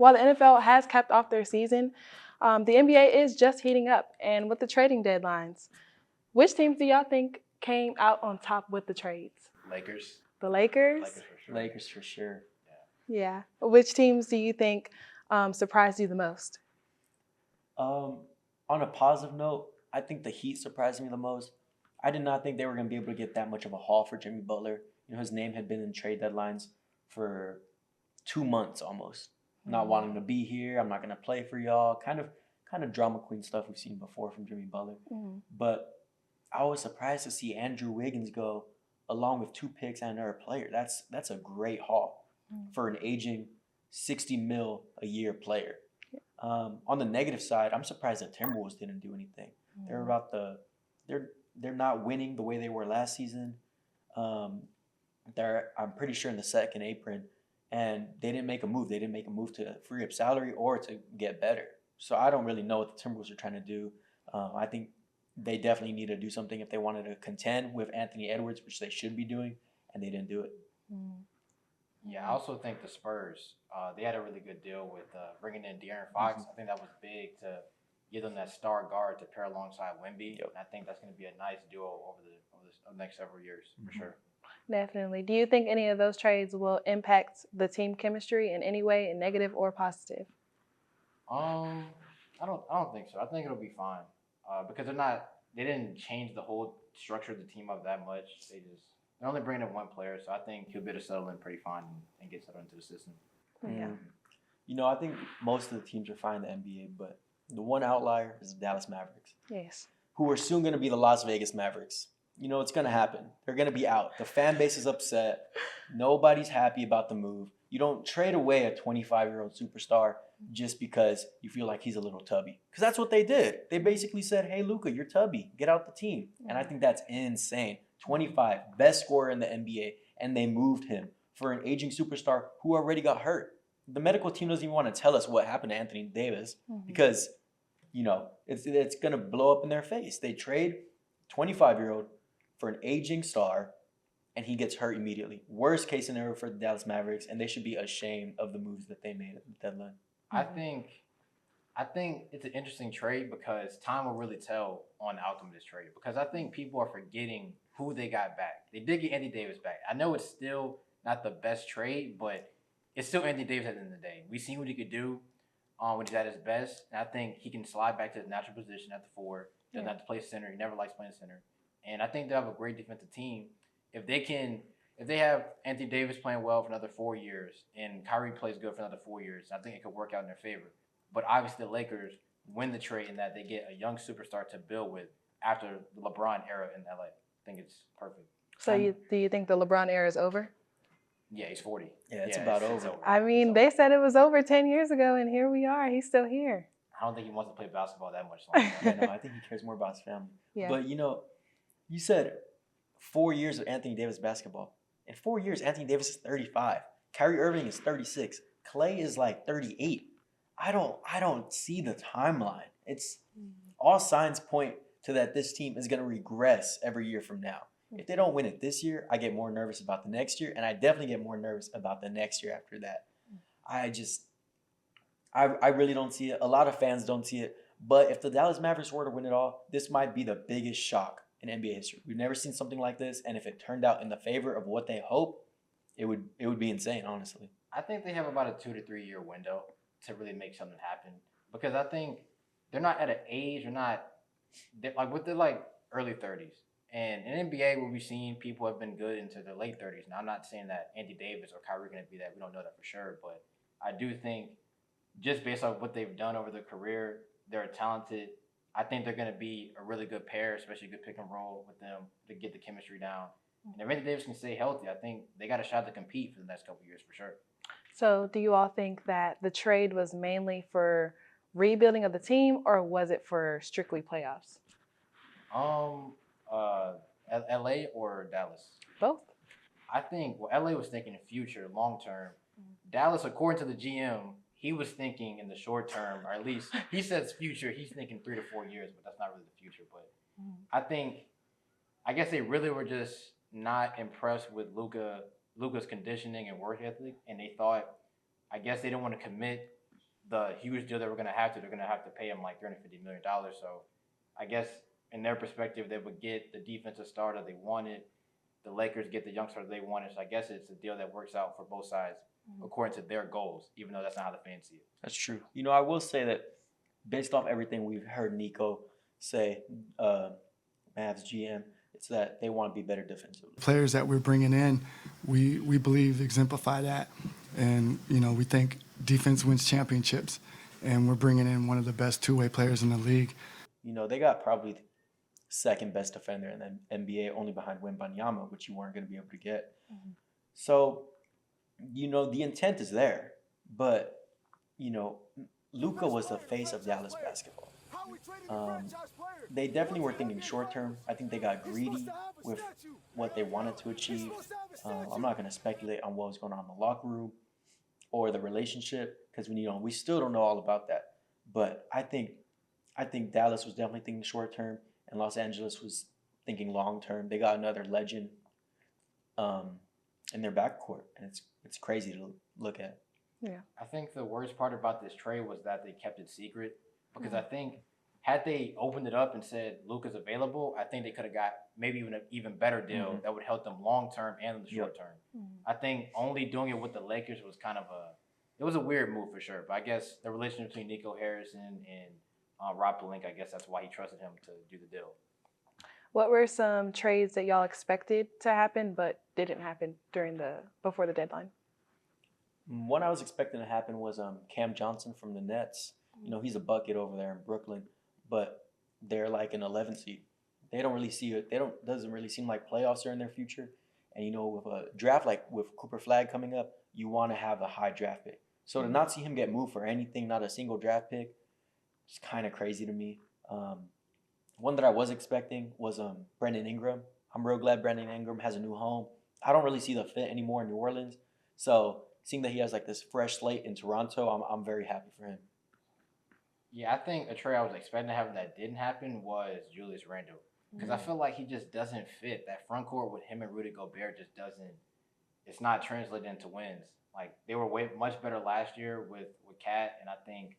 While the NFL has capped off their season, the NBA is just heating up, and with the trading deadlines, which teams do y'all think came out on top with the trades? Lakers. The Lakers? Lakers for sure. Lakers for sure. Yeah. Which teams do you think surprised you the most? On a positive note, I think the Heat surprised me the most. I did not think they were going to be able to get that much of a haul for Jimmy Butler. You know, his name had been in trade deadlines for 2 months almost. Not wanting to be here. I'm not going to play for y'all. Kind of drama queen stuff we've seen before from Jimmy Butler. But I was surprised to see Andrew Wiggins go along with 2 picks and another player. That's a great haul for an aging $60 million a year player. On the negative side, I'm surprised the Timberwolves didn't do anything. They're not winning the way they were last season. They're, I'm pretty sure, in the second apron, and they didn't make a move. They didn't make a move to free up salary or to get better. So I don't really know what the Timberwolves are trying to do. I think they definitely need to do something if they wanted to contend with Anthony Edwards, which they should be doing, and they didn't do it. Yeah, I also think the Spurs, they had a really good deal with bringing in De'Aaron Fox. I think that was big to give them that star guard to pair alongside Wemby. Yep. And I think that's going to be a nice duo over the next several years, for sure. Definitely. Do you think any of those trades will impact the team chemistry in any way, negative or positive? I don't think so. I think it'll be fine because they didn't change the whole structure of the team up that much. They're only bringing in one player, so I think he'll be able to settle in pretty fine and get settled into the system. Yeah. You know, I think most of the teams are fine in the NBA, but the one outlier is the Dallas Mavericks. Yes. Who are soon going to be the Las Vegas Mavericks. You know, it's going to happen. They're going to be out. The fan base is upset. Nobody's happy about the move. You don't trade away a 25-year-old superstar just because you feel like he's a little tubby. Because that's what they did. They basically said, hey, Luka, you're tubby. Get out the team. And I think that's insane. 25, best scorer in the NBA, and they moved him for an aging superstar who already got hurt. The medical team doesn't even want to tell us what happened to Anthony Davis because, you know, it's going to blow up in their face. They trade 25-year-old for an aging star, and he gets hurt immediately. Worst case scenario for the Dallas Mavericks, and they should be ashamed of the moves that they made at the deadline. I think it's an interesting trade because time will really tell on the outcome of this trade. Because I think people are forgetting who they got back. They did get Anthony Davis back. I know it's still not the best trade, but it's still Anthony Davis at the end of the day. We've seen what he could do when he's at his best. And I think he can slide back to his natural position at the 4. Doesn't have to play center. He never likes playing center. And I think they have a great defensive team. If they have Anthony Davis playing well for another 4 years and Kyrie plays good for another 4 years, I think it could work out in their favor. But obviously the Lakers win the trade in that they get a young superstar to build with after the LeBron era in LA. I think it's perfect. So do you think the LeBron era is over? Yeah, he's 40. Yeah, it's about over. I mean, they said it was over 10 years ago, and here we are. He's still here. I don't think he wants to play basketball that much longer. Yeah, no, I think he cares more about his family. Yeah. But, you know, you said 4 years of Anthony Davis basketball. In 4 years, Anthony Davis is 35. Kyrie Irving is 36. Clay is like 38. I don't see the timeline. It's all signs point to that this team is going to regress every year from now. If they don't win it this year, I get more nervous about the next year, and I definitely get more nervous about the next year after that. I really don't see it. A lot of fans don't see it. But if the Dallas Mavericks were to win it all, this might be the biggest shock in NBA history. We've never seen something like this, and if it turned out in the favor of what they hope, it would be insane, honestly. I think they have about a 2 to 3 year window to really make something happen because I think they're not at an age, they're like early 30s. And in NBA, where we've seen people have been good into their late 30s. Now, I'm not saying that Anthony Davis or Kyrie are going to be that. We don't know that for sure. But I do think just based on what they've done over their career, they're talented. I think they're going to be a really good pair, especially a good pick and roll with them to get the chemistry down. And if Anthony Davis can stay healthy, I think they got a shot to compete for the next couple of years for sure. So do you all think that the trade was mainly for rebuilding of the team, or was it for strictly playoffs? LA or Dallas? Both. I think LA was thinking future, long term. Dallas, according to the GM, he was thinking in the short term, or at least he says future. He's thinking 3 to 4 years, but that's not really the future. But I guess they really were just not impressed with Luka's conditioning and work ethic, and they thought, I guess they didn't want to commit the huge deal that they're going to have to pay him like $350 million. So I guess in their perspective, they would get the defensive starter they wanted. The Lakers get the young starter they wanted. So I guess it's a deal that works out for both sides according to their goals, even though that's not how the fans see it. That's true. You know, I will say that based off everything we've heard Nico say, Mavs GM, it's that they want to be better defensively. Players that we're bringing in, we believe exemplify that. And, you know, we think defense wins championships. And we're bringing in one of the best two-way players in the league. You know, they got probably the second best defender in the NBA, only behind Wembanyama, which you weren't going to be able to get. So, you know, the intent is there. But, you know, Luka was the face of Dallas basketball. They definitely were thinking short term. I think they got greedy with what they wanted to achieve. I'm not going to speculate on what was going on in the locker room or the relationship because we still don't know all about that. But I think Dallas was definitely thinking short term, and Los Angeles was thinking long term. They got another legend in their backcourt, and it's crazy to look at. Yeah. I think the worst part about this trade was that they kept it secret because I think had they opened it up and said Luka's available, I think they could have got maybe even an even better deal that would help them long term and in the short term. I think only doing it with the Lakers was kind of it was a weird move for sure. But I guess the relationship between Nico Harrison and Rob Pelinka, I guess that's why he trusted him to do the deal. What were some trades that y'all expected to happen but didn't happen before the deadline? What I was expecting to happen was Cam Johnson from the Nets. You know, he's a bucket over there in Brooklyn, but they're like an 11 seed. They don't really see it. Doesn't really seem like playoffs are in their future. And, you know, with a draft like with Cooper Flag coming up, you want to have a high draft pick. So to not see him get moved for anything, not a single draft pick, it's kind of crazy to me. One that I was expecting was Brandon Ingram. I'm real glad Brandon Ingram has a new home. I don't really see the fit anymore in New Orleans. So seeing that he has like this fresh slate in Toronto, I'm very happy for him. Yeah, I think a trade I was expecting to happen that didn't happen was Julius Randle. Because I feel like he just doesn't fit. That front court with him and Rudy Gobert just doesn't – it's not translated into wins. Like, they were much better last year with Cat, and I think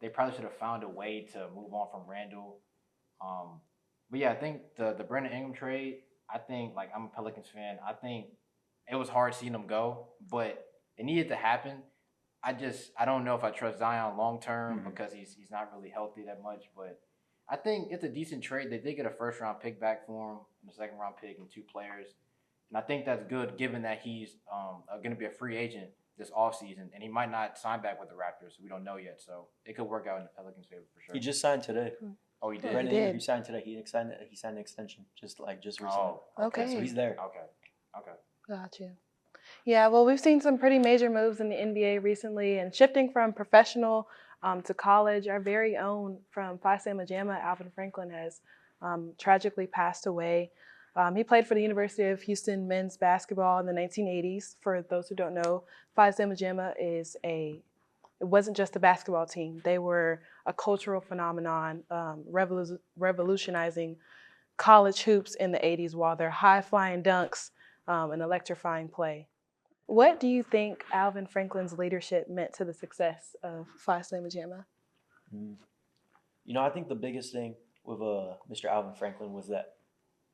they probably should have found a way to move on from Randle. But, yeah, I think the Brandon Ingram trade, I think – like, I'm a Pelicans fan. I think it was hard seeing them go, but it needed to happen. I don't know if I trust Zion long term because he's not really healthy that much. But I think it's a decent trade. They did get a first round pick back for him and a second round pick and 2 players. And I think that's good given that he's going to be a free agent this offseason. And he might not sign back with the Raptors. We don't know yet. So it could work out in the Pelicans' favor for sure. He just signed today. Oh, he did? Brandon Ingram, he signed today. He signed an extension just recently. Oh, okay. So he's there. Okay. Gotcha. Yeah, well, we've seen some pretty major moves in the NBA recently, and shifting from professional to college, our very own from Phi Sigma Jamma, Alvin Franklin, has tragically passed away. He played for the University of Houston men's basketball in the 1980s. For those who don't know, Phi Sigma Jamma it wasn't just a basketball team. They were a cultural phenomenon, revolutionizing college hoops in the 80s while their high-flying dunks and electrifying play. What do you think Alvin Franklin's leadership meant to the success of Phi Sigma Jamma? You know, I think the biggest thing with Mr. Alvin Franklin was that,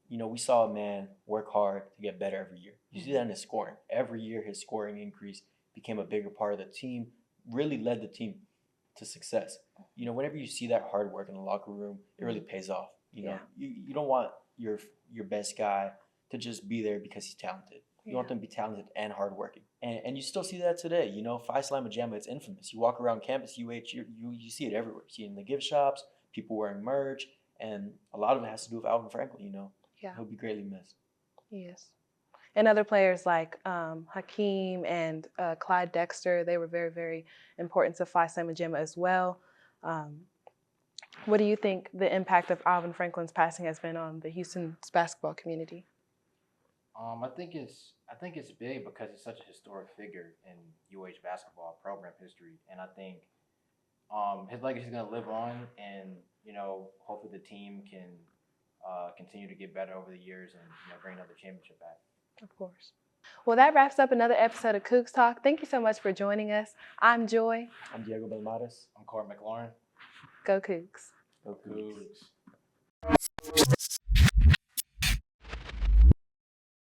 you know, we saw a man work hard to get better every year. You see that in his scoring. Every year his scoring increased, became a bigger part of the team, really led the team to success. You know, whenever you see that hard work in the locker room, it really pays off. You know, you don't want your best guy to just be there because he's talented. You want them to be talented and hardworking. And you still see that today. You know, Phi Slamma Jamma, it's infamous. You walk around campus, you see it everywhere. You see it in the gift shops, people wearing merch, and a lot of it has to do with Alvin Franklin, you know. Yeah. He'll be greatly missed. Yes. And other players like Hakeem and Clyde Dexter, they were very, very important to Phi Sigma Jamma as well. What do you think the impact of Alvin Franklin's passing has been on the Houston's basketball community? I think it's big because it's such a historic figure in UH basketball program history, and I think his legacy is going to live on, and you know, hopefully the team can continue to get better over the years and bring another championship back. Of course. Well, that wraps up another episode of Cougs Talk. Thank you so much for joining us. I'm Joy. I'm Diego Belmares. I'm Corey McLaurin. Go Cougs. Go Cougs. Cougs.